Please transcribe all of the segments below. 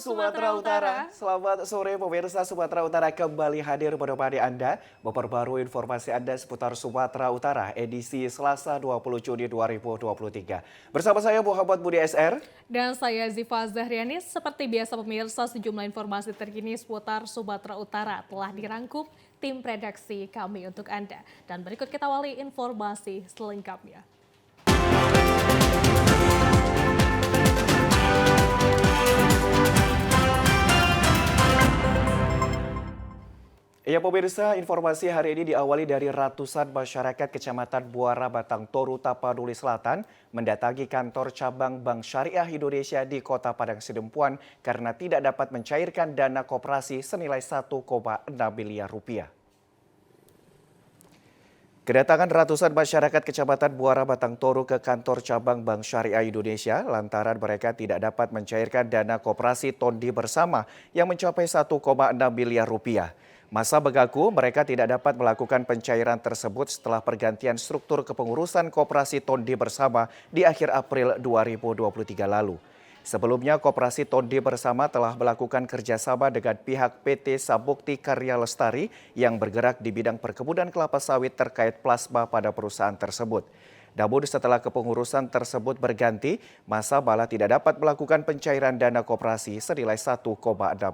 Sumatera Utara. Selamat sore pemirsa Sumatera Utara, kembali hadir menemani Anda memperbarui informasi Anda seputar Sumatera Utara edisi Selasa 20 Juni 2023. Bersama saya Muhammad Budi SR. Dan saya Ziva Zahriani. Seperti biasa pemirsa, sejumlah informasi terkini seputar Sumatera Utara telah dirangkum tim redaksi kami untuk Anda. Dan berikut kita awali informasi selengkapnya. Ya pemirsa, informasi hari ini diawali dari ratusan masyarakat Kecamatan Buara Batang Toru, Tapanuli Selatan mendatangi kantor cabang Bank Syariah Indonesia di Kota Padang Sidempuan karena tidak dapat mencairkan dana koperasi senilai 1,6 miliar rupiah. Kedatangan ratusan masyarakat Kecamatan Buara Batang Toru ke kantor cabang Bank Syariah Indonesia lantaran mereka tidak dapat mencairkan dana koperasi Tondi Bersama yang mencapai 1,6 miliar rupiah. Masa mengaku mereka tidak dapat melakukan pencairan tersebut setelah pergantian struktur kepengurusan koperasi Tondi Bersama di akhir April 2023 lalu. Sebelumnya, koperasi Tondi Bersama telah melakukan kerjasama dengan pihak PT Sabukti Karya Lestari yang bergerak di bidang perkebunan kelapa sawit terkait plasma pada perusahaan tersebut. Namun setelah kepengurusan tersebut berganti, masa bala tidak dapat melakukan pencairan dana koperasi senilai 1,6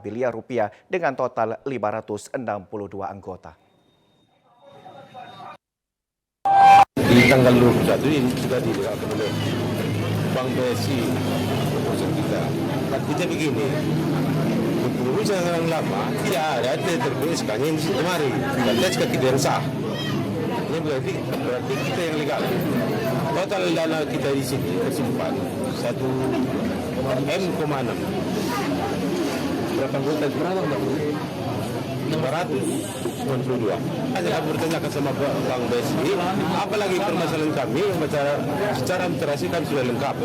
miliar rupiah dengan total 562 anggota. Di tanggal 21 ini sudah dilakukan oleh Bank BSI kita. Kita begini, kepengurusan yang lama tidak ada terbesarnya ini kemarin, dan SK tidak sah. Ini berarti kita yang legal. Total dana kita di sini tersimpan 1,6 M. Berapa anggota? Berapa? 592. Saya bertanyakan sama Bank BSI, apalagi permasalahan kami secara administrasi kan sudah lengkap.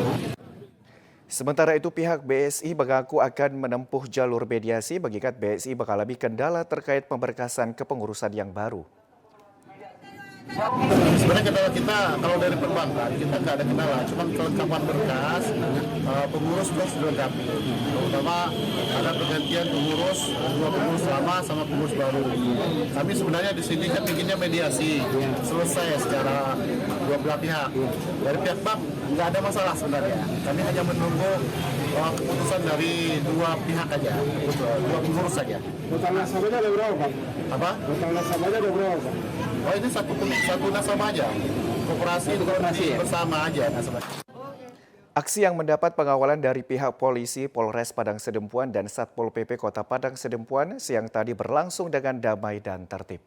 Sementara itu pihak BSI mengaku akan menempuh jalur mediasi mengingat BSI mengalami kendala terkait pemberkasan kepengurusan yang baru. Sebenarnya kendala kita kalau dari perbankan kita nggak ada kendala, cuma kelengkapan berkas pengurus belum sudah lengkap. Terutama ada pergantian pengurus, dua pengurus lama sama pengurus baru. Kami sebenarnya di sini kan inginnya mediasi selesai secara dua belah pihak. Dari pihak bank nggak ada masalah sebenarnya. Kami hanya menunggu keputusan dari dua pihak aja, dua pengurus saja. Total nasabahnya ada berapa, Pak? Apa? Total nasabahnya ada berapa, Pak? Oh ini satu nasabah aja, koperasi bersama aja nasabah. Aksi yang mendapat pengawalan dari pihak polisi, Polres Padang Sidempuan dan Satpol PP Kota Padang Sidempuan siang tadi berlangsung dengan damai dan tertib.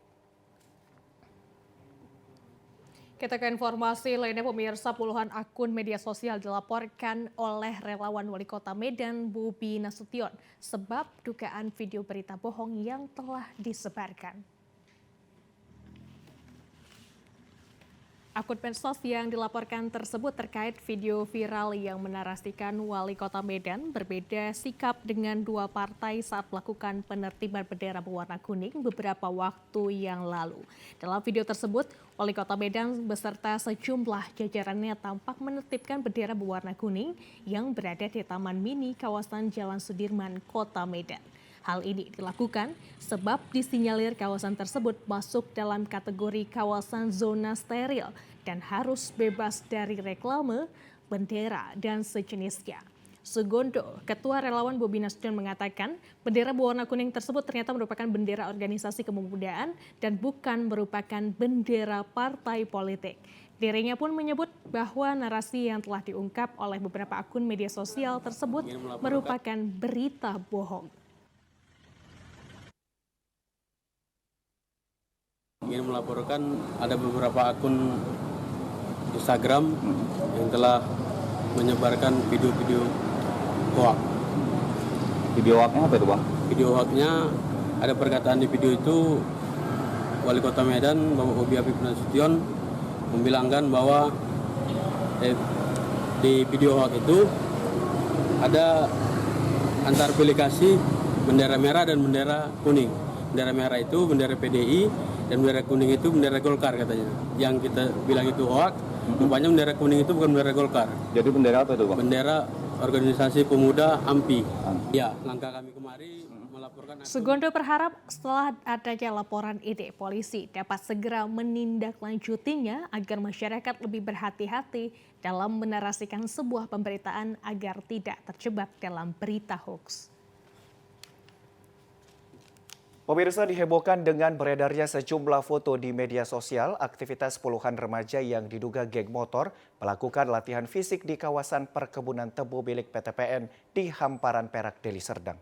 Kita ke informasi lainnya pemirsa, puluhan akun media sosial dilaporkan oleh relawan Wali Kota Medan Bobi Nasution sebab dugaan video berita bohong yang telah disebarkan. Akun medsos yang dilaporkan tersebut terkait video viral yang menarasikan Wali Kota Medan berbeda sikap dengan dua partai saat melakukan penertiban bendera berwarna kuning beberapa waktu yang lalu. Dalam video tersebut, Wali Kota Medan beserta sejumlah jajarannya tampak menertibkan bendera berwarna kuning yang berada di Taman Mini kawasan Jalan Sudirman, Kota Medan. Hal ini dilakukan sebab disinyalir kawasan tersebut masuk dalam kategori kawasan zona steril dan harus bebas dari reklame, bendera, dan sejenisnya. Sugondo, Ketua Relawan Bobi Nasution mengatakan bendera berwarna kuning tersebut ternyata merupakan bendera organisasi kepemudaan dan bukan merupakan bendera partai politik. Dirinya pun menyebut bahwa narasi yang telah diungkap oleh beberapa akun media sosial tersebut merupakan berita bohong. Ingin melaporkan ada beberapa akun Instagram yang telah menyebarkan video-video hoax. Video hoaxnya apa itu, Bang? Video hoaxnya ada perkataan di video itu Wali Kota Medan Bapak Bobi Nasution membilangkan bahwa di video hoax itu ada antar aplikasi bendera merah dan bendera kuning. Bendera merah itu bendera PDI dan bendera kuning itu bendera Golkar katanya. Yang kita bilang itu hoax, rupanya bendera kuning itu bukan bendera Golkar. Jadi bendera apa itu, Bang? Bendera organisasi pemuda AMPI. Ya, langkah kami kemari melaporkan. Sugondo berharap setelah adanya laporan ini, polisi dapat segera menindaklanjutinya agar masyarakat lebih berhati-hati dalam menarasikan sebuah pemberitaan agar tidak terjebak dalam berita hoax. Pemirsa, dihebohkan dengan beredarnya sejumlah foto di media sosial aktivitas puluhan remaja yang diduga geng motor melakukan latihan fisik di kawasan perkebunan tebu milik PTPN di Hamparan Perak, Deli Serdang.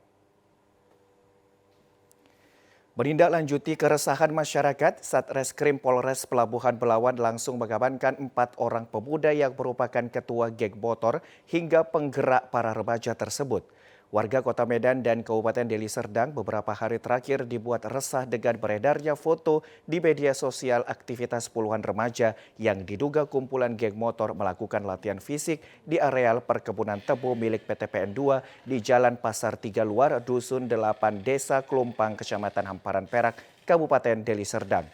Menindaklanjuti keresahan masyarakat, Satreskrim Polres Pelabuhan Belawan langsung mengamankan 4 orang pemuda yang merupakan ketua geng motor hingga penggerak para remaja tersebut. Warga Kota Medan dan Kabupaten Deli Serdang beberapa hari terakhir dibuat resah dengan beredarnya foto di media sosial aktivitas puluhan remaja yang diduga kumpulan geng motor melakukan latihan fisik di areal perkebunan tebu milik PTPN 2 di Jalan Pasar Tiga Luar, Dusun 8, Desa Klumpang, Kecamatan Hamparan Perak, Kabupaten Deli Serdang.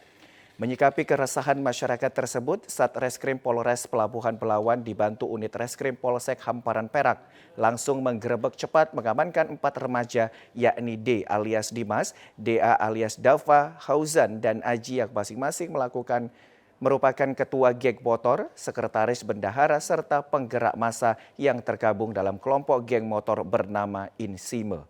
Menyikapi keresahan masyarakat tersebut, Satreskrim Polres Pelabuhan Belawan dibantu unit Reskrim Polsek Hamparan Perak langsung menggerebek cepat mengamankan 4 remaja yakni D alias Dimas, DA alias Dava, Hauzan, dan Aji yang masing-masing merupakan ketua geng motor, sekretaris bendahara, serta penggerak massa yang tergabung dalam kelompok geng motor bernama Insime.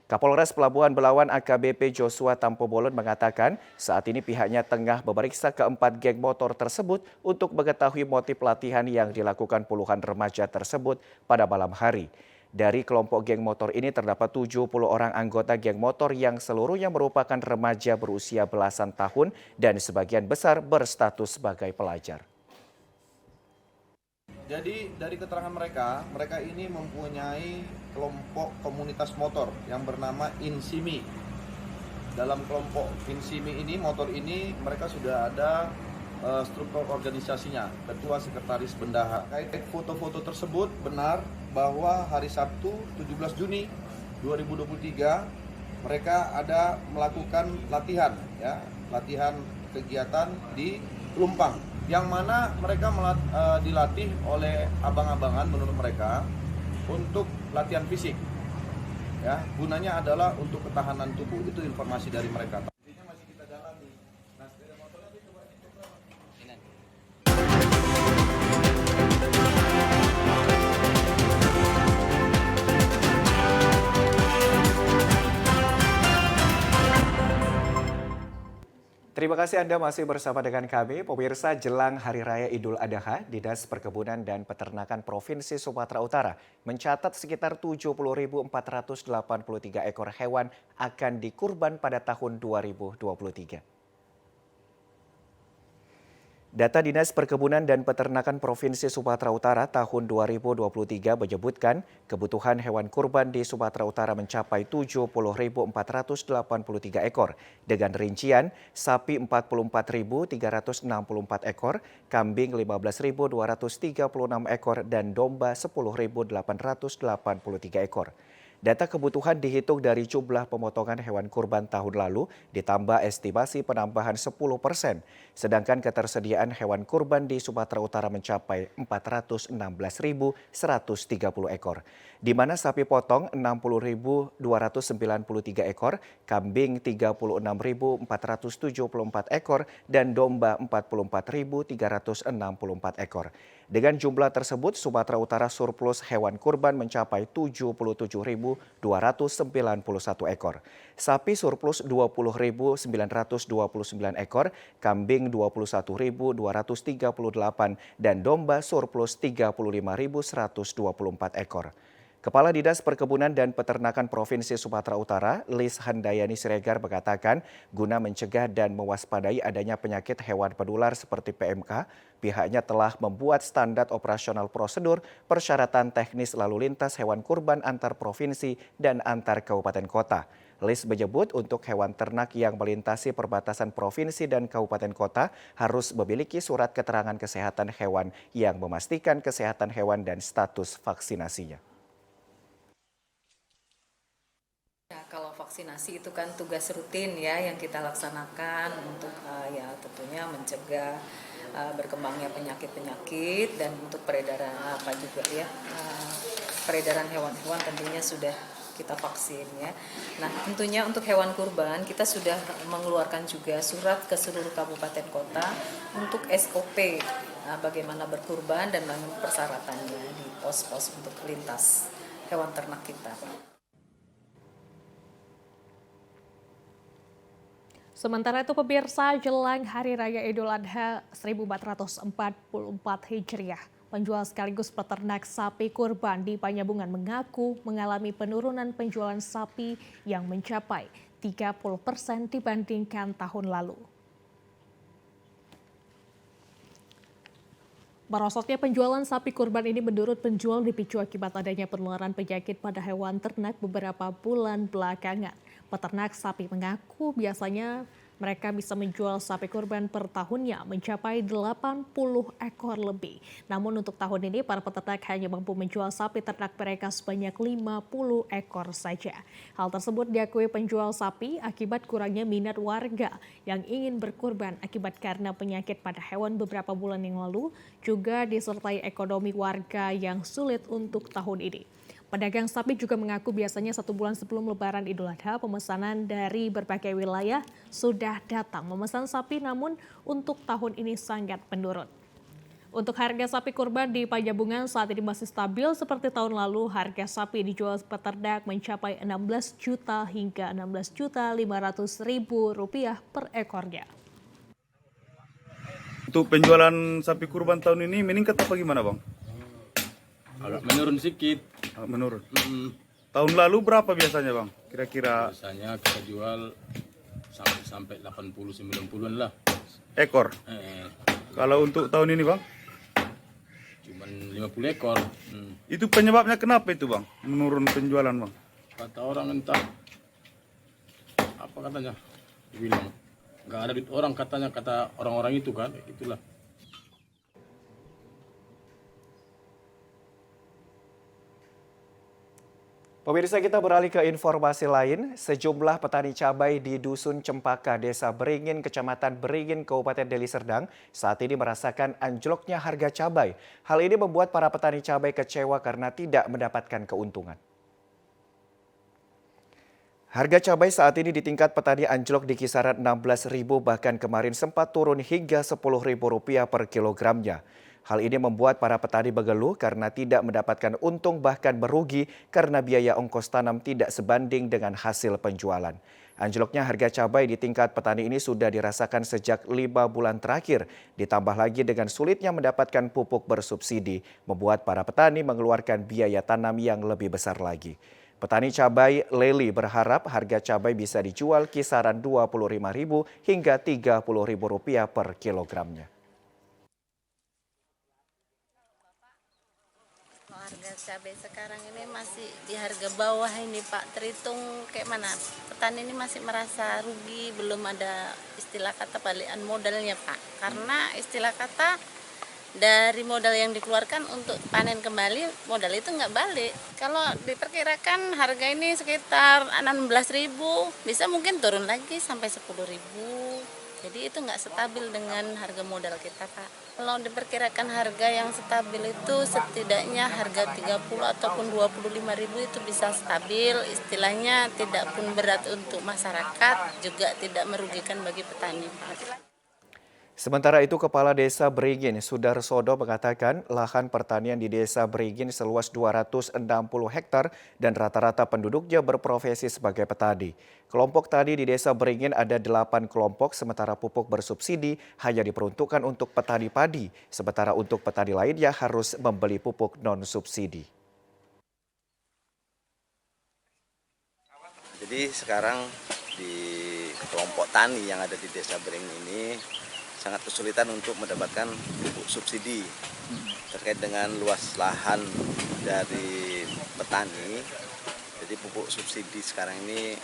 Kapolres Pelabuhan Belawan AKBP Joshua Tampobolon mengatakan saat ini pihaknya tengah memeriksa keempat geng motor tersebut untuk mengetahui motif latihan yang dilakukan puluhan remaja tersebut pada malam hari. Dari kelompok geng motor ini terdapat 70 orang anggota geng motor yang seluruhnya merupakan remaja berusia belasan tahun dan sebagian besar berstatus sebagai pelajar. Jadi dari keterangan mereka ini mempunyai kelompok komunitas motor yang bernama Insimi. Dalam kelompok Insimi ini, motor ini, mereka sudah ada struktur organisasinya, ketua, sekretaris, bendahara. Kait foto-foto tersebut benar bahwa hari Sabtu 17 Juni 2023 mereka ada melakukan latihan kegiatan di Klumpang, yang mana mereka dilatih oleh abang-abangan menurut mereka untuk latihan fisik. Ya, gunanya adalah untuk ketahanan tubuh. Itu informasi dari mereka. Masih kita dalami. Nah, sepeda motornya coba dicoba. Terima kasih Anda masih bersama dengan kami. Pemirsa, jelang Hari Raya Idul Adha, Dinas Perkebunan dan Peternakan Provinsi Sumatera Utara mencatat sekitar 70.483 ekor hewan akan dikurban pada tahun 2023. Data Dinas Perkebunan dan Peternakan Provinsi Sumatera Utara tahun 2023 menyebutkan kebutuhan hewan kurban di Sumatera Utara mencapai 70.483 ekor dengan rincian sapi 44.364 ekor, kambing 15.236 ekor, dan domba 10.883 ekor. Data kebutuhan dihitung dari jumlah pemotongan hewan kurban tahun lalu ditambah estimasi penambahan 10%, sedangkan ketersediaan hewan kurban di Sumatera Utara mencapai 416.130 ekor, di mana sapi potong 60.293 ekor, kambing 36.474 ekor, dan domba 44.364 ekor. Dengan jumlah tersebut, Sumatera Utara surplus hewan kurban mencapai 77.291 ekor. Sapi surplus 20.929 ekor, kambing 21.238, dan domba surplus 35.124 ekor. Kepala Dinas Perkebunan dan Peternakan Provinsi Sumatera Utara, Lis Handayani Siregar, mengatakan guna mencegah dan mewaspadai adanya penyakit hewan penular seperti PMK, pihaknya telah membuat standar operasional prosedur persyaratan teknis lalu lintas hewan kurban antar provinsi dan antar kabupaten kota. Lis menyebut untuk hewan ternak yang melintasi perbatasan provinsi dan kabupaten kota harus memiliki surat keterangan kesehatan hewan yang memastikan kesehatan hewan dan status vaksinasinya. Kalau vaksinasi itu kan tugas rutin ya yang kita laksanakan untuk ya tentunya mencegah berkembangnya penyakit-penyakit dan untuk peredaran apa juga ya peredaran hewan-hewan tentunya sudah kita vaksin ya. Nah, tentunya untuk hewan kurban kita sudah mengeluarkan juga surat ke seluruh kabupaten kota untuk SOP bagaimana berkurban dan bagaimana persyaratannya di pos-pos untuk lintas hewan ternak kita. Sementara itu pemirsa, jelang Hari Raya Idul Adha 1444 Hijriah, penjual sekaligus peternak sapi kurban di Panyabungan mengaku mengalami penurunan penjualan sapi yang mencapai 30% dibandingkan tahun lalu. Merosotnya penjualan sapi kurban ini menurut penjual dipicu akibat adanya penularan penyakit pada hewan ternak beberapa bulan belakangan. Peternak sapi mengaku biasanya mereka bisa menjual sapi kurban per tahunnya mencapai 80 ekor lebih. Namun untuk tahun ini para peternak hanya mampu menjual sapi ternak mereka sebanyak 50 ekor saja. Hal tersebut diakui penjual sapi akibat kurangnya minat warga yang ingin berkurban akibat karena penyakit pada hewan beberapa bulan yang lalu, juga disertai ekonomi warga yang sulit untuk tahun ini. Pedagang sapi juga mengaku biasanya 1 bulan sebelum Lebaran Idul Adha pemesanan dari berbagai wilayah sudah datang memesan sapi, namun untuk tahun ini sangat menurun. Untuk harga sapi kurban di Panyabungan saat ini masih stabil seperti tahun lalu. Harga sapi dijual peternak mencapai 16 juta hingga 16.500.000 rupiah per ekornya. Untuk penjualan sapi kurban tahun ini meningkat apa gimana, Bang? Agak menurun sedikit. Agak menurun. Tahun lalu berapa biasanya, Bang? Kira-kira Biasanya kita jual sampai 80-90-an lah. ekor. Kalau untuk tahun ini, Bang? Cuman 50 ekor. Itu penyebabnya kenapa itu, Bang? Menurun penjualan, Bang? Kata orang entah apa katanya, dibilang nggak ada duit orang katanya, kata orang-orang itu kan, itulah. Pemirsa, kita beralih ke informasi lain. Sejumlah petani cabai di Dusun Cempaka, Desa Beringin, Kecamatan Beringin, Kabupaten Deli Serdang saat ini merasakan anjloknya harga cabai. Hal ini membuat para petani cabai kecewa karena tidak mendapatkan keuntungan. Harga cabai saat ini di tingkat petani anjlok di kisaran Rp16.000, bahkan kemarin sempat turun hingga Rp10.000 per kilogramnya. Hal ini membuat para petani bergeluh karena tidak mendapatkan untung, bahkan merugi karena biaya ongkos tanam tidak sebanding dengan hasil penjualan. Anjloknya harga cabai di tingkat petani ini sudah dirasakan sejak 5 bulan terakhir. Ditambah lagi dengan sulitnya mendapatkan pupuk bersubsidi, membuat para petani mengeluarkan biaya tanam yang lebih besar lagi. Petani cabai Leli berharap harga cabai bisa dijual kisaran Rp25.000 hingga Rp30.000 per kilogramnya. Harga cabai sekarang ini masih di harga bawah ini Pak, terhitung kayak mana? Petani ini masih merasa rugi, belum ada istilah kata balikan modalnya Pak. Karena istilah kata dari modal yang dikeluarkan untuk panen kembali, modal itu nggak balik. Kalau diperkirakan harga ini sekitar 16.000, bisa mungkin turun lagi sampai 10.000. Jadi itu nggak stabil dengan harga modal kita Pak. Kalau diperkirakan harga yang stabil itu setidaknya harga 30 ataupun 25.000 itu bisa stabil. Istilahnya tidak pun berat untuk masyarakat, juga tidak merugikan bagi petani Pak. Sementara itu, Kepala Desa Beringin, Sudarsodo, mengatakan lahan pertanian di Desa Beringin seluas 260 hektar dan rata-rata penduduknya berprofesi sebagai petani. Kelompok tani di Desa Beringin ada 8 kelompok, sementara pupuk bersubsidi hanya diperuntukkan untuk petani padi, sementara untuk petani lainnya harus membeli pupuk non-subsidi. Jadi sekarang di kelompok tani yang ada di Desa Beringin ini sangat kesulitan untuk mendapatkan pupuk subsidi terkait dengan luas lahan dari petani. Jadi pupuk subsidi sekarang ini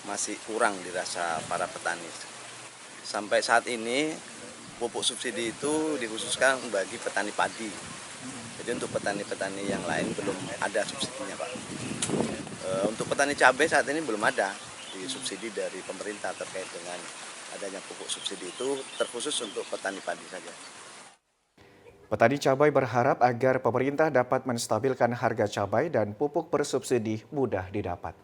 masih kurang dirasa para petani. Sampai saat ini pupuk subsidi itu dikhususkan bagi petani padi. Jadi untuk petani-petani yang lain belum ada subsidinya Pak. Untuk petani cabai saat ini belum ada subsidi dari pemerintah terkait dengan adanya pupuk subsidi, itu terkhusus untuk petani padi saja. Petani cabai berharap agar pemerintah dapat menstabilkan harga cabai dan pupuk bersubsidi mudah didapat.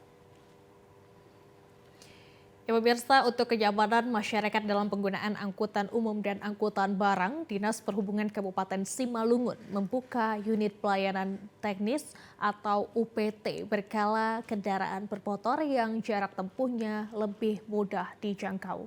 Ya pemirsa, untuk kenyamanan masyarakat dalam penggunaan angkutan umum dan angkutan barang, Dinas Perhubungan Kabupaten Simalungun membuka unit pelayanan teknis atau UPT berkala kendaraan bermotor yang jarak tempuhnya lebih mudah dijangkau.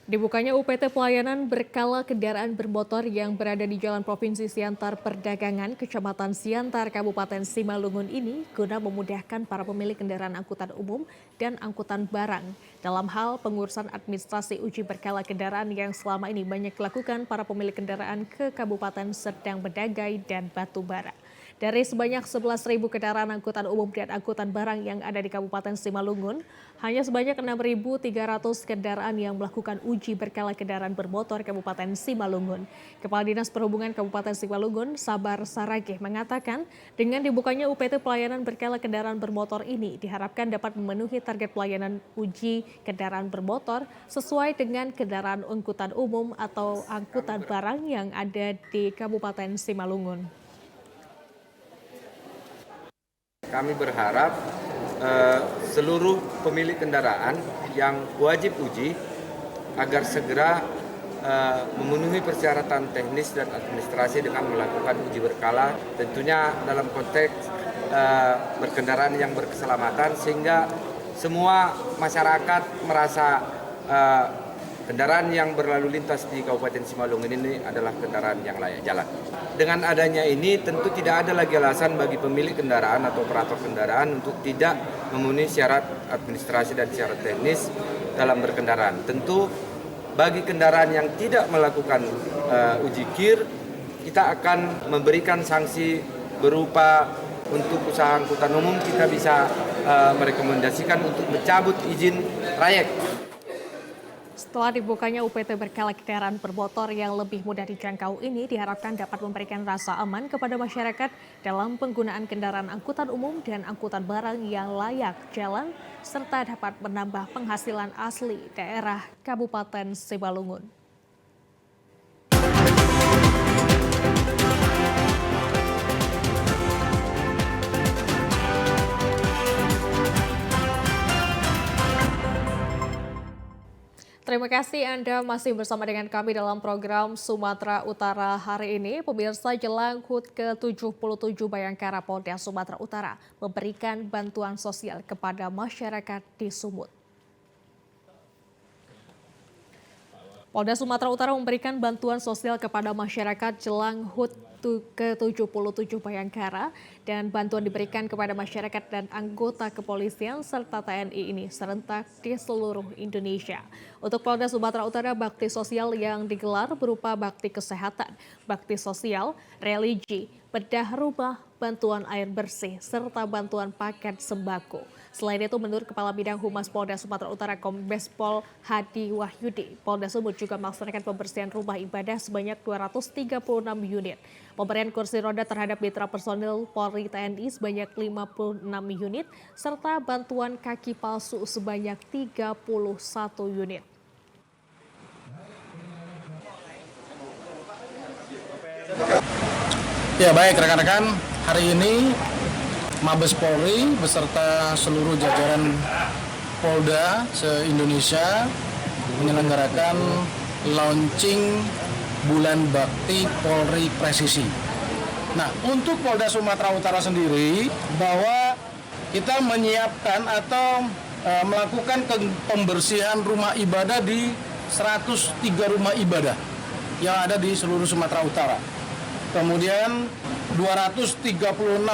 Dibukanya UPT pelayanan berkala kendaraan bermotor yang berada di Jalan Provinsi Siantar Perdagangan, Kecamatan Siantar, Kabupaten Simalungun ini guna memudahkan para pemilik kendaraan angkutan umum dan angkutan barang dalam hal pengurusan administrasi uji berkala kendaraan yang selama ini banyak dilakukan para pemilik kendaraan ke Kabupaten Serdang Bedagai dan Batubara. Dari sebanyak 11.000 kendaraan angkutan umum dan angkutan barang yang ada di Kabupaten Simalungun, hanya sebanyak 6.300 kendaraan yang melakukan uji berkala kendaraan bermotor Kabupaten Simalungun. Kepala Dinas Perhubungan Kabupaten Simalungun, Sabar Saragih, mengatakan dengan dibukanya UPT pelayanan berkala kendaraan bermotor ini diharapkan dapat memenuhi target pelayanan uji kendaraan bermotor sesuai dengan kendaraan angkutan umum atau angkutan barang yang ada di Kabupaten Simalungun. Kami berharap seluruh pemilik kendaraan yang wajib uji agar segera memenuhi persyaratan teknis dan administrasi dengan melakukan uji berkala, tentunya dalam konteks berkendaraan yang berkeselamatan sehingga semua masyarakat merasa kendaraan yang berlalu lintas di Kabupaten Simalungun ini adalah kendaraan yang layak jalan. Dengan adanya ini tentu tidak ada lagi alasan bagi pemilik kendaraan atau operator kendaraan untuk tidak memenuhi syarat administrasi dan syarat teknis dalam berkendaraan. Tentu bagi kendaraan yang tidak melakukan uji KIR, kita akan memberikan sanksi berupa untuk usaha angkutan umum kita bisa merekomendasikan untuk mencabut izin trayek. Setelah dibukanya UPT berkala kendaraan bermotor yang lebih mudah dijangkau ini diharapkan dapat memberikan rasa aman kepada masyarakat dalam penggunaan kendaraan angkutan umum dan angkutan barang yang layak jalan serta dapat menambah penghasilan asli daerah Kabupaten Simalungun. Terima kasih Anda masih bersama dengan kami dalam program Sumatera Utara hari ini. Pemirsa, jelang HUT ke-77 Bayangkara Polda Sumatera Utara memberikan bantuan sosial kepada masyarakat di Sumut. Polda Sumatera Utara memberikan bantuan sosial kepada masyarakat jelang HUT ke-77 Bayangkara dan bantuan diberikan kepada masyarakat dan anggota kepolisian serta TNI ini serentak di seluruh Indonesia. Untuk Polda Sumatera Utara, bakti sosial yang digelar berupa bakti kesehatan, bakti sosial, religi, bedah rumah, bantuan air bersih, serta bantuan paket sembako. Selain itu, menurut Kepala Bidang Humas Polda Sumatera Utara Kombes Pol Hadi Wahyudi, Polda Sumut juga melaksanakan pembersihan rumah ibadah sebanyak 236 unit. Pemberian kursi roda terhadap mitra personil Polri TNI sebanyak 56 unit, serta bantuan kaki palsu sebanyak 31 unit. Ya baik rekan-rekan, hari ini Mabes Polri beserta seluruh jajaran Polda se-Indonesia menyelenggarakan launching Bulan Bakti Polri Presisi. Nah, untuk Polda Sumatera Utara sendiri, bahwa kita menyiapkan atau melakukan pembersihan rumah ibadah di 103 rumah ibadah yang ada di seluruh Sumatera Utara. Kemudian 236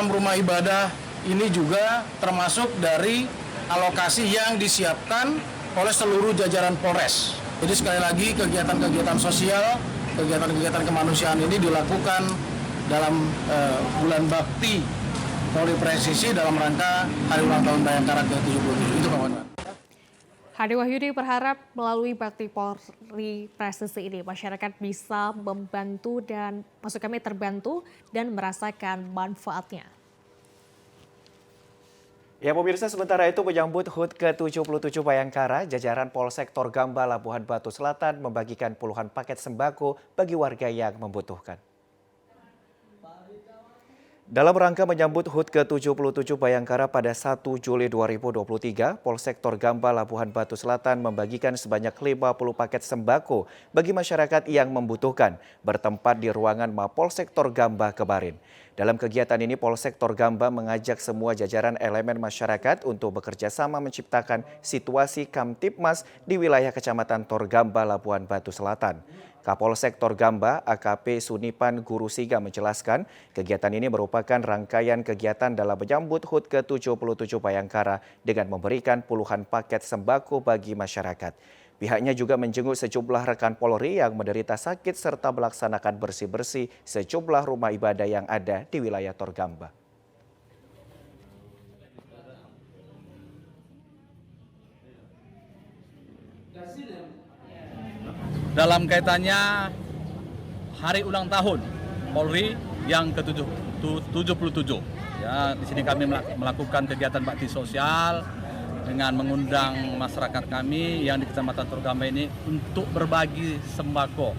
rumah ibadah ini juga termasuk dari alokasi yang disiapkan oleh seluruh jajaran Polres. Jadi sekali lagi kegiatan-kegiatan sosial, kegiatan-kegiatan kemanusiaan ini dilakukan dalam Bulan Bakti Polri Presisi dalam rangka Hari Ulang Tahun Bayangkara ke-77. Itu kawan-kawan. Hadi Wahyudi berharap melalui Bakti Polri Presisi ini masyarakat bisa membantu dan maksud kami terbantu dan merasakan manfaatnya. Ya pemirsa, sementara itu menyambut HUT ke-77 Bayangkara, jajaran Polsektor Gamba Labuhan Batu Selatan membagikan puluhan paket sembako bagi warga yang membutuhkan. Dalam rangka menyambut HUT ke-77 Bayangkara pada 1 Juli 2023, Polsektor Gamba Labuhan Batu Selatan membagikan sebanyak 50 paket sembako bagi masyarakat yang membutuhkan, bertempat di ruangan Mapolsektor Gamba Kebarin. Dalam kegiatan ini, Polsektor Gamba mengajak semua jajaran elemen masyarakat untuk bekerja sama menciptakan situasi Kamtipmas di wilayah Kecamatan Torgamba, Labuhan Batu Selatan. Kapolsektor Gamba, AKP Sunipan Guru Siga menjelaskan, kegiatan ini merupakan rangkaian kegiatan dalam menyambut HUT ke-77 Bayangkara dengan memberikan puluhan paket sembako bagi masyarakat. Pihaknya juga menjenguk sejumlah rekan Polri yang menderita sakit serta melaksanakan bersih-bersih sejumlah rumah ibadah yang ada di wilayah Torgamba. Dalam kaitannya hari ulang tahun Polri yang ke-77. Ya, di sini kami melakukan kegiatan bakti sosial dengan mengundang masyarakat kami yang di Kecamatan Torgamba ini untuk berbagi sembako.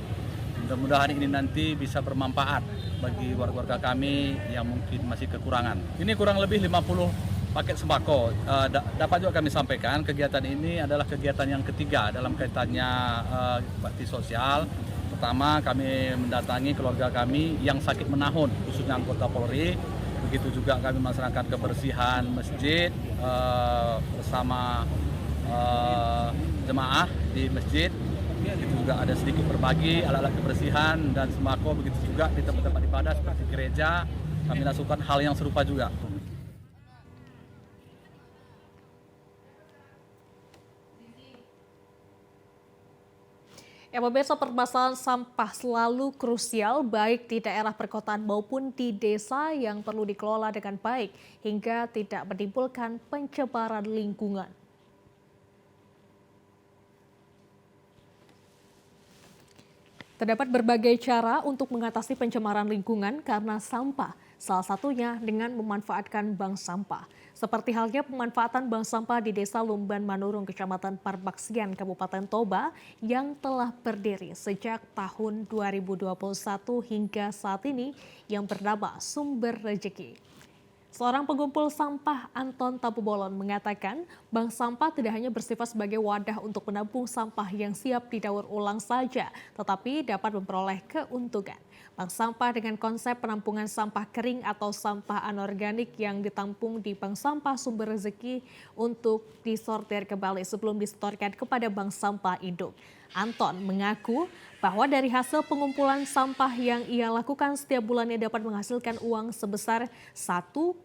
Mudah-mudahan ini nanti bisa bermanfaat bagi warga-warga kami yang mungkin masih kekurangan. Ini kurang lebih 50 paket sembako. Dapat juga kami sampaikan, kegiatan ini adalah kegiatan yang ketiga dalam kaitannya bakti sosial. Pertama, kami mendatangi keluarga kami yang sakit menahun, khususnya anggota Polri. Begitu juga kami masyarakat kebersihan masjid bersama jemaah di masjid. Begitu juga ada sedikit berbagi alat-alat kebersihan dan sembako. Begitu juga di tempat-tempat ibadah seperti gereja, kami lakukan hal yang serupa juga. Ya pemirsa, permasalahan sampah selalu krusial baik di daerah perkotaan maupun di desa yang perlu dikelola dengan baik hingga tidak menimbulkan pencemaran lingkungan. Terdapat berbagai cara untuk mengatasi pencemaran lingkungan karena sampah, salah satunya dengan memanfaatkan bank sampah. Seperti halnya pemanfaatan bank sampah di Desa Lumban Manurung, Kecamatan Parbaksian, Kabupaten Toba yang telah berdiri sejak tahun 2021 hingga saat ini yang bernama Sumber Rejeki. Seorang pengumpul sampah, Anton Tabubolon, mengatakan bank sampah tidak hanya bersifat sebagai wadah untuk menampung sampah yang siap didaur ulang saja, tetapi dapat memperoleh keuntungan. Bank sampah dengan konsep penampungan sampah kering atau sampah anorganik yang ditampung di bank sampah Sumber Rezeki untuk disortir kembali sebelum disetorkan kepada bank sampah induk. Anton mengaku bahwa dari hasil pengumpulan sampah yang ia lakukan setiap bulannya dapat menghasilkan uang sebesar 1,5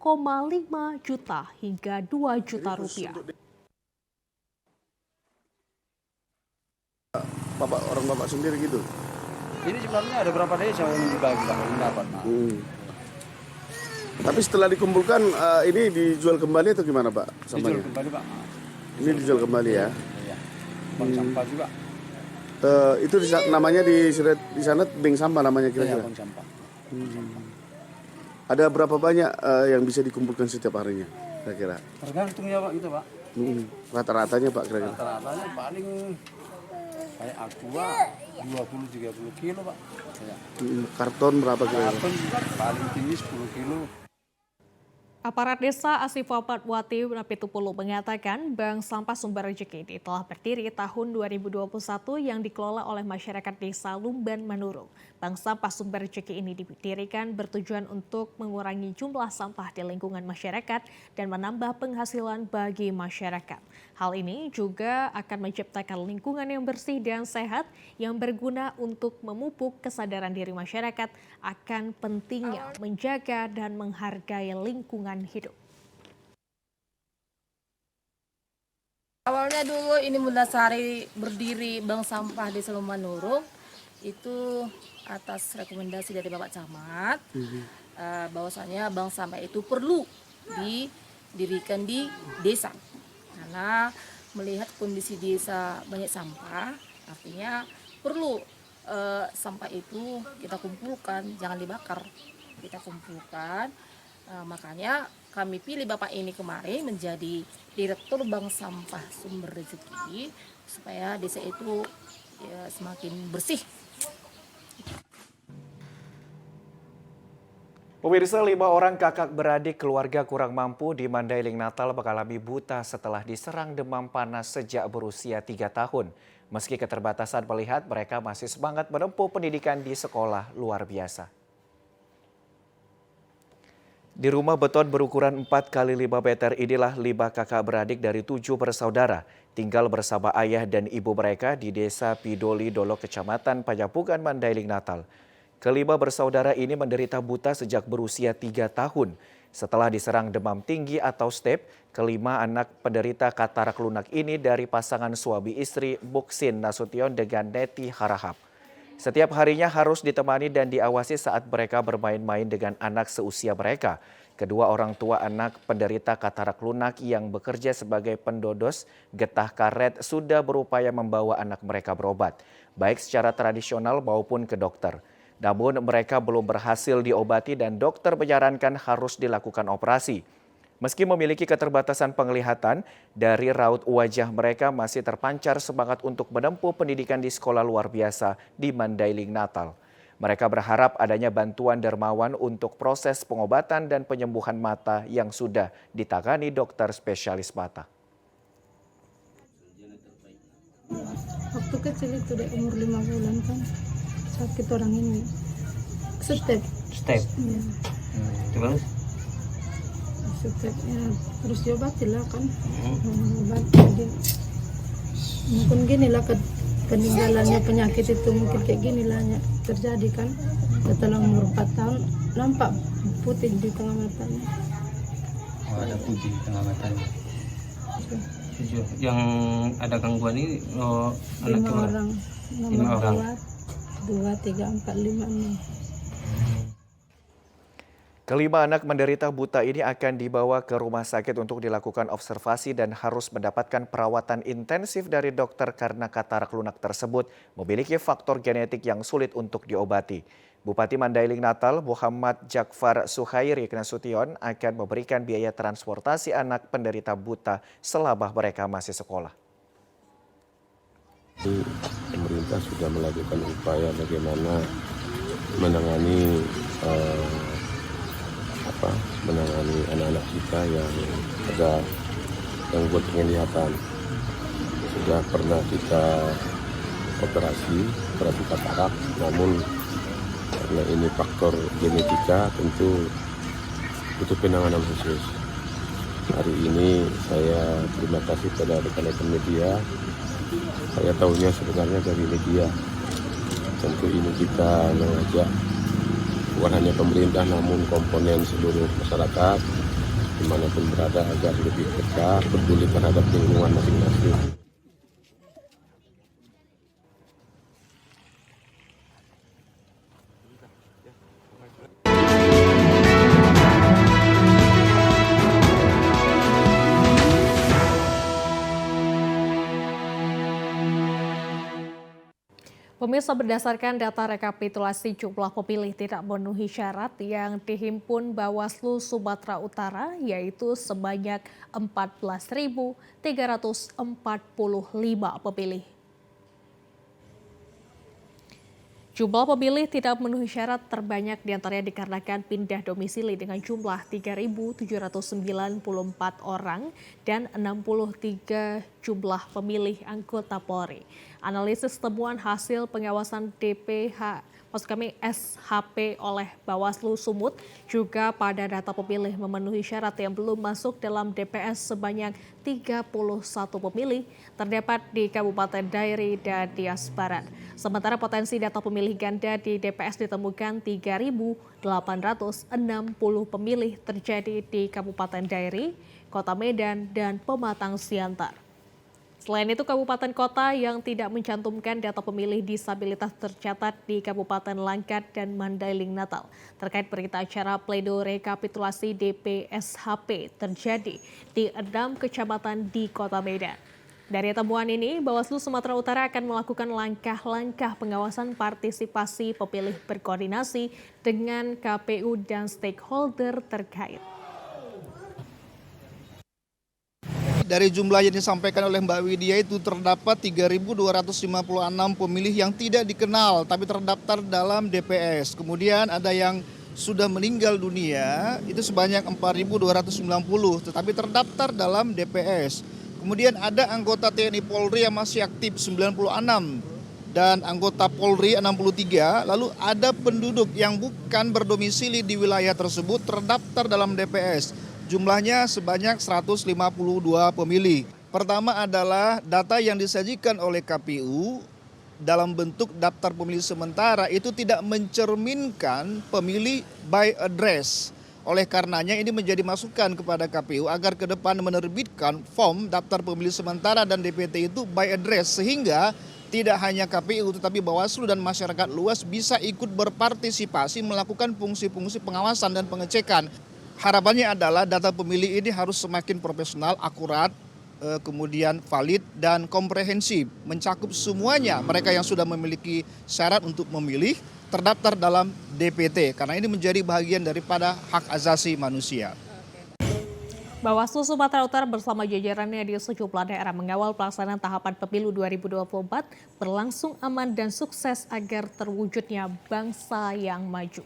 juta hingga 2 juta rupiah. Orang bapak sendiri gitu? Ini sebenarnya ada berapa desa yang dibagi Pak, yang dapat. Tapi setelah dikumpulkan ini dijual kembali atau gimana Pak? Dijual kembali Pak. Ini dijual kembali ya? Iya. Bank sampah juga. Itu namanya di sana bank sampah namanya kira-kira? Iya, bank sampah. Ada berapa banyak yang bisa dikumpulkan setiap harinya kira-kira? Tergantung ya Pak gitu Pak. Rata-ratanya Pak kira-kira? Rata-ratanya paling kayak aqua 20-30 kilo Pak. Ya. Karton berapa kira-kira? Karton juga paling tinggi 10 kilo. Aparat Desa Asifafatwati Napitupulu mengatakan Bank Sampah Sumber Rezeki ini telah berdiri tahun 2021 yang dikelola oleh masyarakat Desa Lumban Manurung. Bank Sampah Sumber Rezeki ini didirikan bertujuan untuk mengurangi jumlah sampah di lingkungan masyarakat dan menambah penghasilan bagi masyarakat. Hal ini juga akan menciptakan lingkungan yang bersih dan sehat yang berguna untuk memupuk kesadaran diri masyarakat akan pentingnya menjaga dan menghargai lingkungan hidup. Awalnya dulu ini mendasari berdiri Bank Sampah Desa Lumban Manurung itu atas rekomendasi dari Bapak Camat bahwasanya bank sampah itu perlu didirikan di desa karena melihat kondisi desa banyak sampah, artinya perlu sampah itu kita kumpulkan, jangan dibakar, kita kumpulkan. Makanya kami pilih Bapak ini kemarin menjadi Direktur Bank Sampah Sumber Rezeki supaya desa itu ya, semakin bersih. Pemirsa, 5 orang kakak beradik keluarga kurang mampu di Mandailing Natal mengalami buta setelah diserang demam panas sejak berusia 3 tahun. Meski keterbatasan melihat, mereka masih semangat menempuh pendidikan di sekolah luar biasa. Di rumah beton berukuran 4 x 5 meter inilah 5 kakak beradik dari 7 bersaudara tinggal bersama ayah dan ibu mereka di Desa Pidoli Dolo, Kecamatan Panyapungan, Mandailing Natal. Kelima bersaudara ini menderita buta sejak berusia 3 tahun. Setelah diserang demam tinggi atau step, kelima anak penderita katarak lunak ini dari pasangan suami istri Buksin Nasution dengan Neti Harahap. Setiap harinya harus ditemani dan diawasi saat mereka bermain-main dengan anak seusia mereka. Kedua orang tua anak penderita katarak lunak yang bekerja sebagai pendodos getah karet sudah berupaya membawa anak mereka berobat, baik secara tradisional maupun ke dokter. Namun mereka belum berhasil diobati dan dokter menyarankan harus dilakukan operasi. Meski memiliki keterbatasan penglihatan, dari raut wajah mereka masih terpancar semangat untuk menempuh pendidikan di sekolah luar biasa di Mandailing Natal. Mereka berharap adanya bantuan dermawan untuk proses pengobatan dan penyembuhan mata yang sudah ditangani dokter spesialis mata. Waktu kecil itu deh, umur 5 bulan kan. Sakit orang ini step ya. Terus Stepnya terus diobati lah kan. Obati dia mungkin gini lah peninggalannya penyakit itu mungkin kayak gini lah ya, terjadi kan. Setelah umur 4 tahun nampak putih di tengah matanya. oh, ada putih di tengah matanya. Yang ada gangguan ini anak 5 orang, nomor 5 orang. 2, 3, 4, 5, 6. Kelima anak menderita buta ini akan dibawa ke rumah sakit untuk dilakukan observasi dan harus mendapatkan perawatan intensif dari dokter karena katarak lunak tersebut memiliki faktor genetik yang sulit untuk diobati. Bupati Mandailing Natal Muhammad Jakfar Suhairi Nasution akan memberikan biaya transportasi anak penderita buta selama mereka masih sekolah. Pemerintah sudah melakukan upaya bagaimana menangani anak-anak kita yang ada gangguan penglihatan. Sudah pernah kita operasi katarak, namun karena ini faktor genetika tentu butuh penanganan khusus. Hari ini saya terima kasih pada rekan-rekan media. Saya tahunya sebenarnya dari media. Tentu ini kita mengajak bukan hanya pemerintah namun komponen seluruh masyarakat dimanapun berada agar lebih peka, peduli terhadap lingkungan masing-masing. Pemirsa, berdasarkan data rekapitulasi jumlah pemilih tidak memenuhi syarat yang dihimpun Bawaslu Sumatera Utara, yaitu sebanyak 14.345 pemilih. Jumlah pemilih tidak memenuhi syarat terbanyak diantaranya dikarenakan pindah domisili dengan jumlah 3.794 orang dan 63 jumlah pemilih anggota Polri. Analisis temuan hasil pengawasan SHP oleh Bawaslu Sumut juga pada data pemilih memenuhi syarat yang belum masuk dalam DPS sebanyak 31 pemilih terdapat di Kabupaten Dairi dan Nias Barat. Sementara potensi data pemilih ganda di DPS ditemukan 3.860 pemilih terjadi di Kabupaten Dairi, Kota Medan, dan Pematang Siantar. Selain itu, kabupaten kota yang tidak mencantumkan data pemilih disabilitas tercatat di Kabupaten Langkat dan Mandailing Natal. Terkait berita acara pledo rekapitulasi DPSHP terjadi di 6 kecamatan di Kota Medan. Dari temuan ini, Bawaslu Sumatera Utara akan melakukan langkah-langkah pengawasan partisipasi pemilih berkoordinasi dengan KPU dan stakeholder terkait. dari jumlah yang disampaikan oleh Mbak Widya itu terdapat 3.256 pemilih yang tidak dikenal tapi terdaftar dalam DPS. Kemudian ada yang sudah meninggal dunia itu sebanyak 4.290 tetapi terdaftar dalam DPS. Kemudian ada anggota TNI Polri yang masih aktif 96 dan anggota Polri 63. Lalu ada penduduk yang bukan berdomisili di wilayah tersebut terdaftar dalam DPS. Jumlahnya sebanyak 152 pemilih. Pertama adalah data yang disajikan oleh KPU dalam bentuk daftar pemilih sementara itu tidak mencerminkan pemilih by address. Oleh karenanya ini menjadi masukan kepada KPU agar ke depan menerbitkan form daftar pemilih sementara dan DPT itu by address sehingga tidak hanya KPU tetapi Bawaslu dan masyarakat luas bisa ikut berpartisipasi melakukan fungsi-fungsi pengawasan dan pengecekan. Harapannya adalah data pemilih ini harus semakin profesional, akurat, kemudian valid dan komprehensif, mencakup semuanya mereka yang sudah memiliki syarat untuk memilih terdaftar dalam DPT karena ini menjadi bagian daripada hak asasi manusia. Bawaslu Sumatera Utara bersama jajarannya di sejumlah daerah mengawal pelaksanaan tahapan pemilu 2024 berlangsung aman dan sukses agar terwujudnya bangsa yang maju.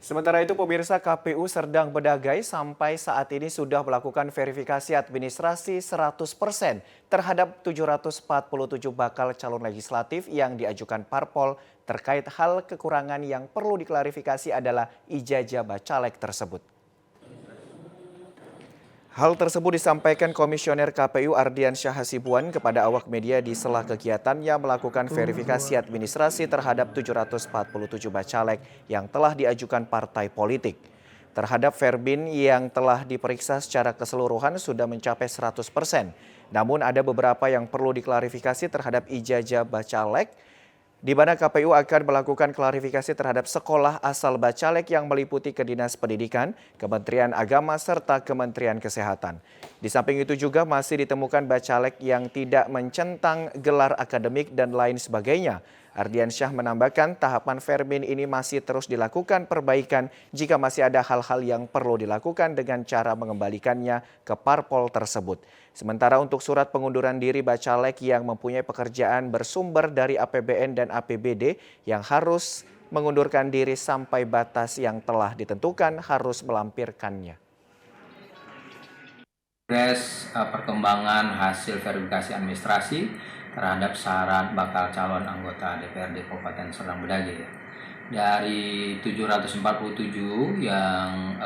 Sementara itu pemirsa, KPU Serdang Bedagai sampai saat ini sudah melakukan verifikasi administrasi 100% terhadap 747 bakal calon legislatif yang diajukan parpol. Terkait hal kekurangan yang perlu diklarifikasi adalah ijazah bacalek tersebut. Hal tersebut disampaikan Komisioner KPU Ardiansyah Hasibuan kepada awak media di sela kegiatannya melakukan verifikasi administrasi terhadap 747 bacalek yang telah diajukan partai politik. Terhadap Verbin yang telah diperiksa secara keseluruhan sudah mencapai 100%. Namun ada beberapa yang perlu diklarifikasi terhadap ijazah bacalek, di mana KPU akan melakukan klarifikasi terhadap sekolah asal bacalek yang meliputi ke Dinas Pendidikan, Kementerian Agama, serta Kementerian Kesehatan. Di samping itu juga masih ditemukan bacalek yang tidak mencentang gelar akademik dan lain sebagainya. Ardiansyah menambahkan tahapan Verbin ini masih terus dilakukan perbaikan jika masih ada hal-hal yang perlu dilakukan dengan cara mengembalikannya ke parpol tersebut. Sementara untuk surat pengunduran diri bacalek yang mempunyai pekerjaan bersumber dari APBN dan APBD yang harus mengundurkan diri sampai batas yang telah ditentukan harus melampirkannya. Perkembangan hasil verifikasi administrasi terhadap syarat bakal calon anggota DPRD Kabupaten Serdang Bedagai. Dari 747 yang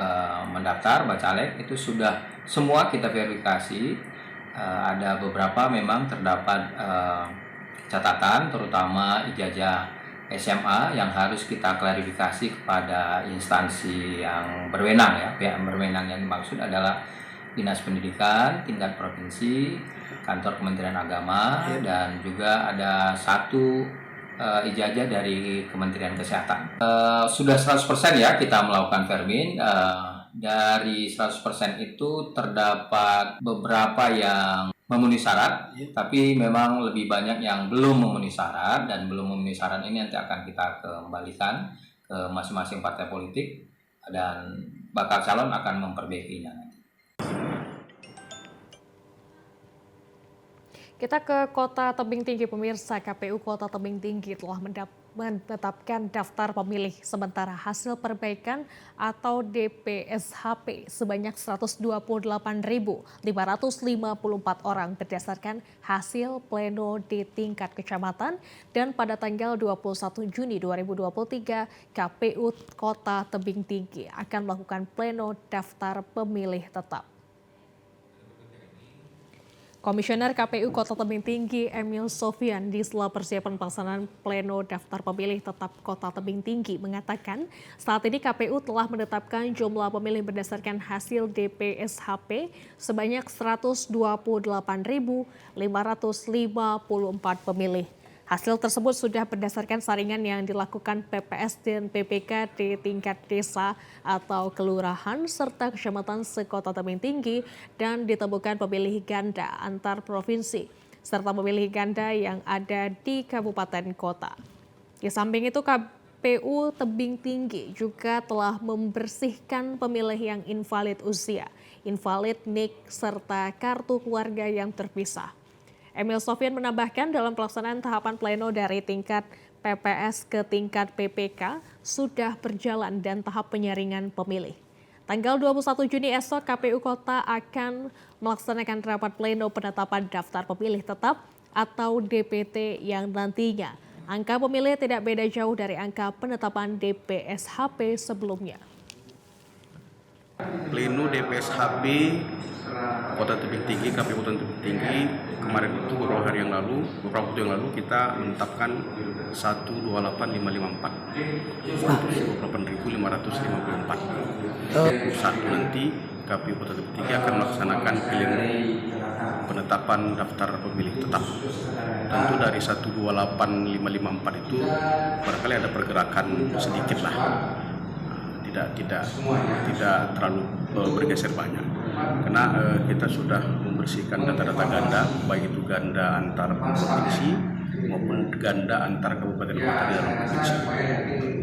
mendaftar bacalek itu sudah semua kita verifikasi. Ada beberapa memang terdapat catatan terutama ijazah SMA yang harus kita klarifikasi kepada instansi yang berwenang ya. Pihak berwenang yang dimaksud adalah Dinas Pendidikan tingkat provinsi, kantor Kementerian Agama, dan juga ada satu ijazah dari Kementerian Kesehatan. Sudah 100% ya kita melakukan Verbin. Dari 100% itu terdapat beberapa yang memenuhi syarat, tapi memang lebih banyak yang belum memenuhi syarat, dan belum memenuhi syarat ini nanti akan kita kembalikan ke masing-masing partai politik dan bakal calon akan memperbaikinya. Kita ke Kota Tebing Tinggi, pemirsa. KPU Kota Tebing Tinggi telah menetapkan daftar pemilih sementara hasil perbaikan atau DPSHP sebanyak 128.554 orang berdasarkan hasil pleno di tingkat kecamatan, dan pada tanggal 21 Juni 2023 KPU Kota Tebing Tinggi akan melakukan pleno daftar pemilih tetap. Komisioner KPU Kota Tebing Tinggi Emil Sofian di sela persiapan pelaksanaan pleno daftar pemilih tetap Kota Tebing Tinggi mengatakan saat ini KPU telah menetapkan jumlah pemilih berdasarkan hasil DPSHP sebanyak 128.554 pemilih. Hasil tersebut sudah berdasarkan saringan yang dilakukan PPS dan PPK di tingkat desa atau kelurahan serta kecamatan se-Kota Tebing Tinggi, dan ditemukan pemilih ganda antar provinsi serta pemilih ganda yang ada di kabupaten kota. Di samping itu KPU Tebing Tinggi juga telah membersihkan pemilih yang invalid usia, invalid NIK, serta kartu keluarga yang terpisah. Emil Sofyan menambahkan dalam pelaksanaan tahapan pleno dari tingkat PPS ke tingkat PPK sudah berjalan dan tahap penyaringan pemilih. Tanggal 21 Juni esok KPU Kota akan melaksanakan rapat pleno penetapan daftar pemilih tetap atau DPT yang nantinya angka pemilih tidak beda jauh dari angka penetapan DPSHP sebelumnya. Pleno DPSHP Kota Tebing Tinggi, KPU Kota Tebing Tinggi kemarin itu beberapa hari yang lalu, beberapa waktu yang lalu kita menetapkan 128.554, 128.554. Satu nanti KPU Kota Tebing Tinggi akan melaksanakan pleno penetapan daftar pemilih tetap. Tentu dari 128.554 itu barangkali ada pergerakan sedikit lah. Tidak terlalu bergeser banyak karena kita sudah membersihkan data-data ganda, baik itu ganda antar provinsi maupun ganda antar kabupaten kota di dalam provinsi.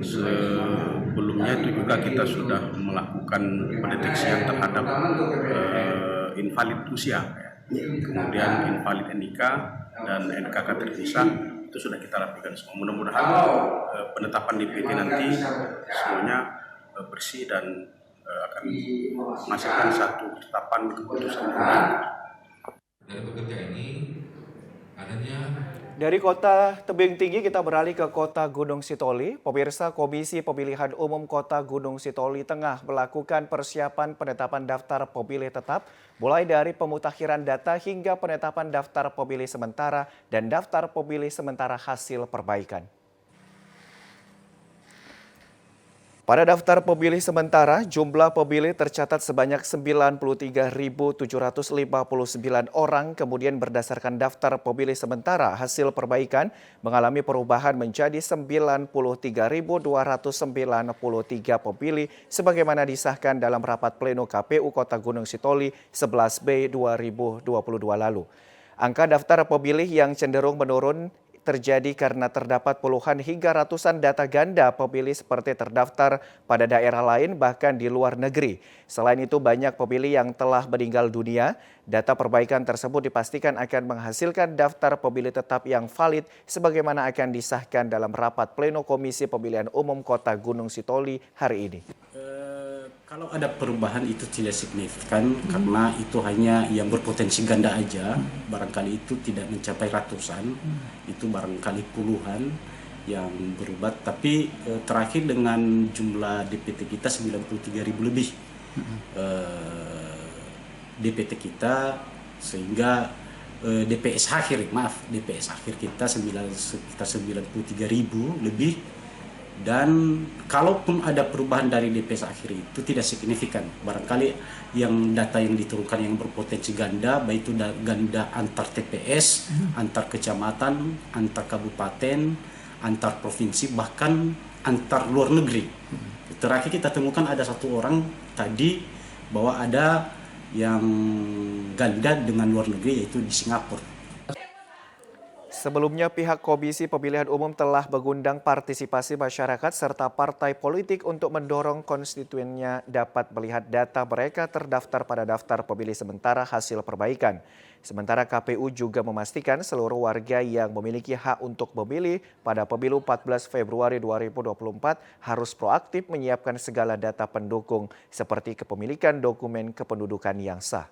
Sebelumnya itu juga kita sudah melakukan pendeteksian terhadap invalid usia, kemudian invalid NIK dan NKK terpisah, itu sudah kita rapikan semua. Mudah-mudahan penetapan DPT nanti semuanya bersih dan akan menghasilkan satu ketetapan keputusan. Dari bekerja ini adanya. Dari Kota Tebing Tinggi kita beralih ke Kota Gunung Sitoli. Pemirsa, Komisi Pemilihan Umum Kota Gunung Sitoli tengah melakukan persiapan penetapan daftar pemilih tetap, mulai dari pemutakhiran data hingga penetapan daftar pemilih sementara dan daftar pemilih sementara hasil perbaikan. Pada daftar pemilih sementara, jumlah pemilih tercatat sebanyak 93.759 orang, kemudian berdasarkan daftar pemilih sementara hasil perbaikan mengalami perubahan menjadi 93.293 pemilih sebagaimana disahkan dalam rapat pleno KPU Kota Gunung Sitoli 11 Mei 2022 lalu. Angka daftar pemilih yang cenderung menurun terjadi karena terdapat puluhan hingga ratusan data ganda pemilih seperti terdaftar pada daerah lain bahkan di luar negeri. Selain itu banyak pemilih yang telah meninggal dunia. Data perbaikan tersebut dipastikan akan menghasilkan daftar pemilih tetap yang valid sebagaimana akan disahkan dalam rapat pleno Komisi Pemilihan Umum Kota Gunung Sitoli hari ini. Kalau ada perubahan itu tidak signifikan karena itu hanya yang berpotensi ganda aja, barangkali itu tidak mencapai ratusan, itu barangkali puluhan yang berubah. Tapi terakhir dengan jumlah DPT kita 93.000 lebih DPT kita, sehingga DPS akhir kita sekitar 93.000 lebih. Dan kalaupun ada perubahan dari DPS akhir itu tidak signifikan. Barangkali yang data yang diturunkan yang berpotensi ganda, baik itu ganda antar TPS, antar kecamatan, antar kabupaten, antar provinsi, bahkan antar luar negeri. Terakhir kita temukan ada satu orang tadi bahwa ada yang ganda dengan luar negeri, yaitu di Singapura. Sebelumnya pihak Komisi Pemilihan Umum telah mengundang partisipasi masyarakat serta partai politik untuk mendorong konstituennya dapat melihat data mereka terdaftar pada daftar pemilih sementara hasil perbaikan. Sementara KPU juga memastikan seluruh warga yang memiliki hak untuk memilih pada pemilu 14 Februari 2024 harus proaktif menyiapkan segala data pendukung seperti kepemilikan dokumen kependudukan yang sah.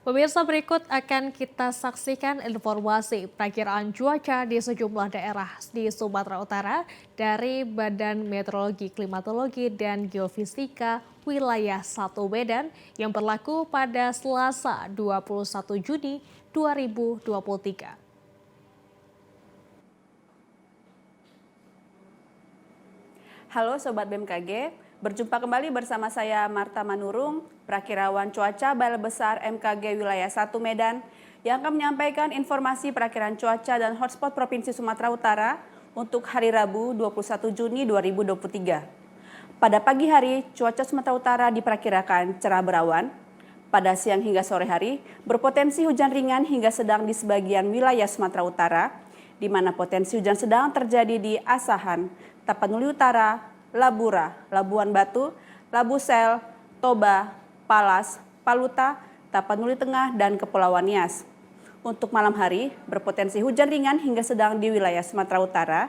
Pemirsa, berikut akan kita saksikan informasi perakiraan cuaca di sejumlah daerah di Sumatera Utara dari Badan Meteorologi, Klimatologi, dan Geofisika Wilayah 1 Medan yang berlaku pada Selasa 21 Juni 2023. Halo Sobat BMKG. Berjumpa kembali bersama saya Marta Manurung, perakirawan cuaca Balai Besar MKG Wilayah 1 Medan yang akan menyampaikan informasi perakiraan cuaca dan hotspot Provinsi Sumatera Utara untuk hari Rabu 21 Juni 2023. Pada pagi hari, cuaca Sumatera Utara diperkirakan cerah berawan. Pada siang hingga sore hari, berpotensi hujan ringan hingga sedang di sebagian wilayah Sumatera Utara. di mana potensi hujan sedang terjadi di Asahan, Tapanuli Utara, Labura, Labuan Batu, Labusel, Toba, Palas, Paluta, Tapanuli Tengah, dan Kepulauan Nias. Untuk malam hari, berpotensi hujan ringan hingga sedang di wilayah Sumatera Utara,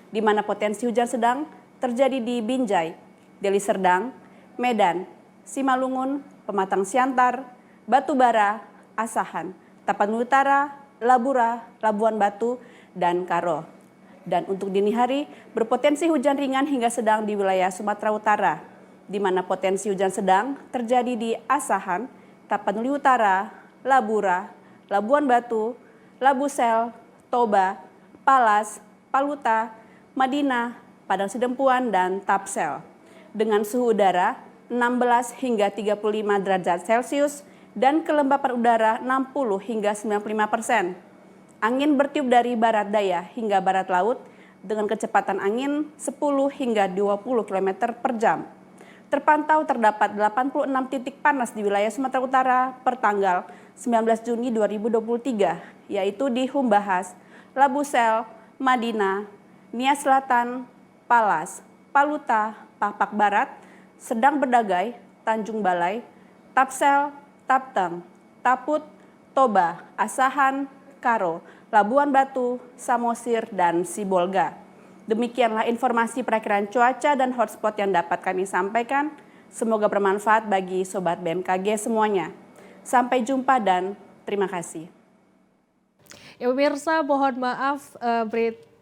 di mana potensi hujan sedang terjadi di Binjai, Deli Serdang, Medan, Simalungun, Pematang Siantar, Batubara, Asahan, Tapanuli Utara, Labura, Labuan Batu, dan Karo. Dan untuk dini hari, berpotensi hujan ringan hingga sedang di wilayah Sumatera Utara, di mana potensi hujan sedang terjadi di Asahan, Tapanuli Utara, Labura, Labuan Batu, Labusel, Toba, Palas, Paluta, Madinah, Padang Sidempuan, dan Tapsel. Dengan suhu udara 16 hingga 35 derajat Celcius dan kelembapan udara 60 hingga 95%. Angin bertiup dari barat daya hingga barat laut dengan kecepatan angin 10 hingga 20 km per jam. Terpantau terdapat 86 titik panas di wilayah Sumatera Utara per tanggal 19 Juni 2023, yaitu di Humbahas, Labusel, Madinah, Nias Selatan, Palas, Paluta, Papak Barat, Sedang Bedagai, Tanjung Balai, Tapsel, Tapteng, Taput, Toba, Asahan, Karo, Labuan Batu, Samosir, dan Sibolga. Demikianlah informasi perakiraan cuaca dan hotspot yang dapat kami sampaikan. Semoga bermanfaat bagi Sobat BMKG semuanya. Sampai jumpa dan terima kasih. Ya pemirsa, mohon maaf,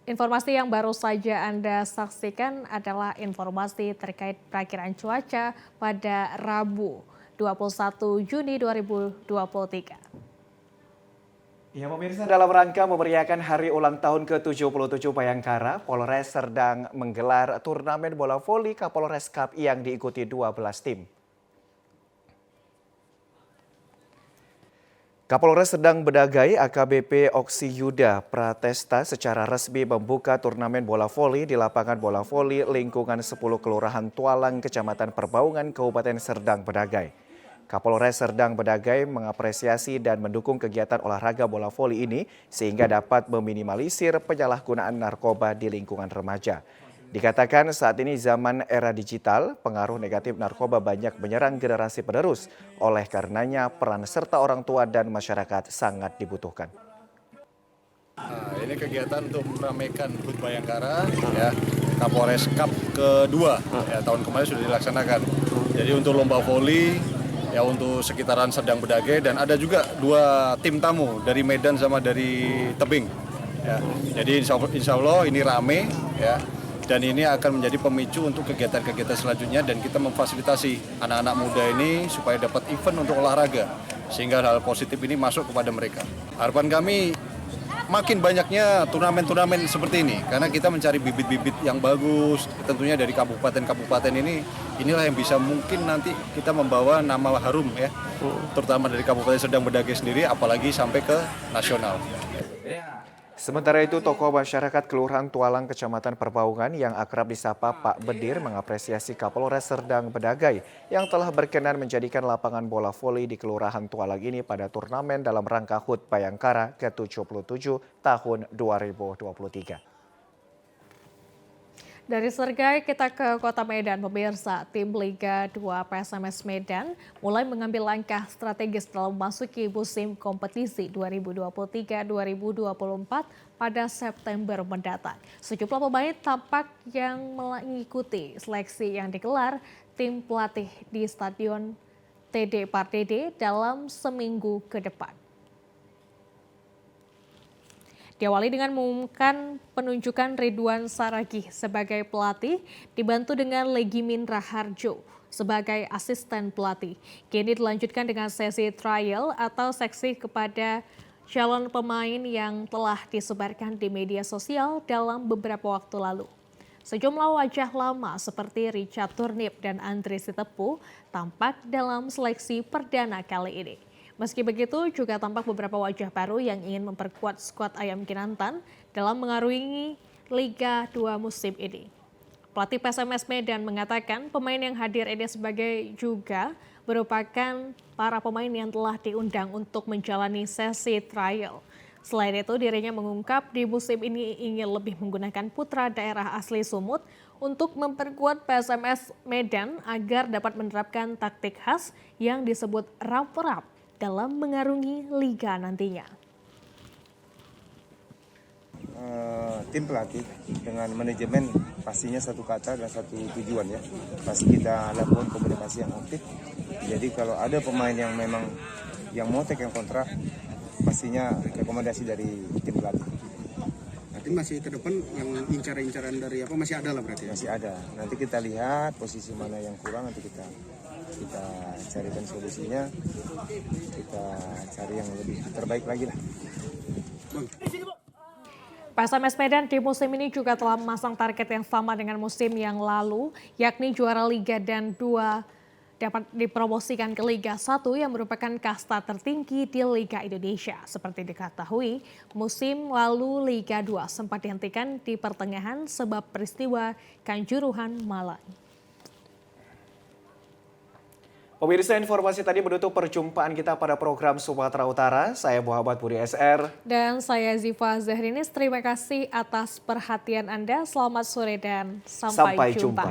informasi yang baru saja Anda saksikan adalah informasi terkait perakiraan cuaca pada Rabu 21 Juni 2023. Ya pemirsa, dalam rangka memeriahkan hari ulang tahun ke-77 Bayangkara, Polres Serdang menggelar turnamen bola voli Kapolres Cup yang diikuti 12 tim. Kapolres Serdang Bedagai AKBP Oksi Yuda Pratesta secara resmi membuka turnamen bola voli di lapangan bola voli lingkungan 10 Kelurahan Tualang, Kecamatan Perbaungan, Kabupaten Serdang Bedagai. Kapolres Serdang Bedagai mengapresiasi dan mendukung kegiatan olahraga bola voli ini sehingga dapat meminimalisir penyalahgunaan narkoba di lingkungan remaja. Dikatakan saat ini zaman era digital, pengaruh negatif narkoba banyak menyerang generasi penerus. Oleh karenanya peran serta orang tua dan masyarakat sangat dibutuhkan. Nah, ini kegiatan untuk meramaikan HUT Bayangkara, ya, Kapolres Cup kedua, ya, tahun kemarin sudah dilaksanakan. Jadi untuk lomba voli, ya untuk sekitaran Serdang Bedagai, dan ada juga 2 tim tamu dari Medan sama dari Tebing. Ya. Jadi insya Allah ini rame, ya. Dan ini akan menjadi pemicu untuk kegiatan-kegiatan selanjutnya dan kita memfasilitasi anak-anak muda ini supaya dapat event untuk olahraga sehingga hal positif ini masuk kepada mereka. Harapan kami makin banyaknya turnamen-turnamen seperti ini karena kita mencari bibit-bibit yang bagus tentunya dari kabupaten-kabupaten ini, inilah yang bisa mungkin nanti kita membawa nama harum ya, terutama dari Kabupaten Serdang Bedagai sendiri apalagi sampai ke nasional. Sementara itu, tokoh masyarakat Kelurahan Tualang, Kecamatan Perbaungan yang akrab disapa Pak Bedir mengapresiasi Kapolres Serdang Bedagai yang telah berkenan menjadikan lapangan bola voli di Kelurahan Tualang ini pada turnamen dalam rangka HUT Bayangkara ke-77 tahun 2023. Dari Sergai kita ke Kota Medan, pemirsa. Tim Liga 2 PSMS Medan mulai mengambil langkah strategis dalam memasuki musim kompetisi 2023-2024 pada September mendatang. Sejumlah pemain tampak yang mengikuti seleksi yang digelar tim pelatih di Stadion TD Pardede dalam seminggu ke depan. Diawali dengan mengumumkan penunjukan Ridwan Saragih sebagai pelatih, dibantu dengan Legimin Raharjo sebagai asisten pelatih. Kini dilanjutkan dengan sesi trial atau seksi kepada calon pemain yang telah disebarkan di media sosial dalam beberapa waktu lalu. Sejumlah wajah lama seperti Richard Turnip dan Andre Sitepu tampak dalam seleksi perdana kali ini. Meski begitu, juga tampak beberapa wajah baru yang ingin memperkuat skuad Ayam Kinantan dalam mengarungi Liga 2 musim ini. Pelatih PSMS Medan mengatakan pemain yang hadir ini sebagai juga merupakan para pemain yang telah diundang untuk menjalani sesi trial. Selain itu, dirinya mengungkap di musim ini ingin lebih menggunakan putra daerah asli Sumut untuk memperkuat PSMS Medan agar dapat menerapkan taktik khas yang disebut rap-rap dalam mengarungi liga nantinya. Tim pelatih dengan manajemen pastinya satu kata dan satu tujuan ya. Pasti kita lakukan komunikasi yang aktif. Jadi kalau ada pemain yang memang yang mau take yang kontrak, pastinya rekomendasi dari tim pelatih. Berarti masih ke depan yang incaran-incaran dari apa masih ada lah berarti ya? Masih ada. Nanti kita lihat posisi mana yang kurang, nanti kita carikan solusinya. Kita cari yang lebih terbaik lagi lah. PSMS Medan di musim ini juga telah memasang target yang sama dengan musim yang lalu, yakni juara Liga dan 2 dapat dipromosikan ke Liga 1 yang merupakan kasta tertinggi di Liga Indonesia. Seperti diketahui, musim lalu Liga 2 sempat dihentikan di pertengahan sebab peristiwa Kanjuruhan Malang. Pemirsa, informasi tadi menutup perjumpaan kita pada program Sumatera Utara. Saya Muhammad Budi SR. Dan saya Ziva Zahrinis. Terima kasih atas perhatian Anda. Selamat sore dan sampai jumpa.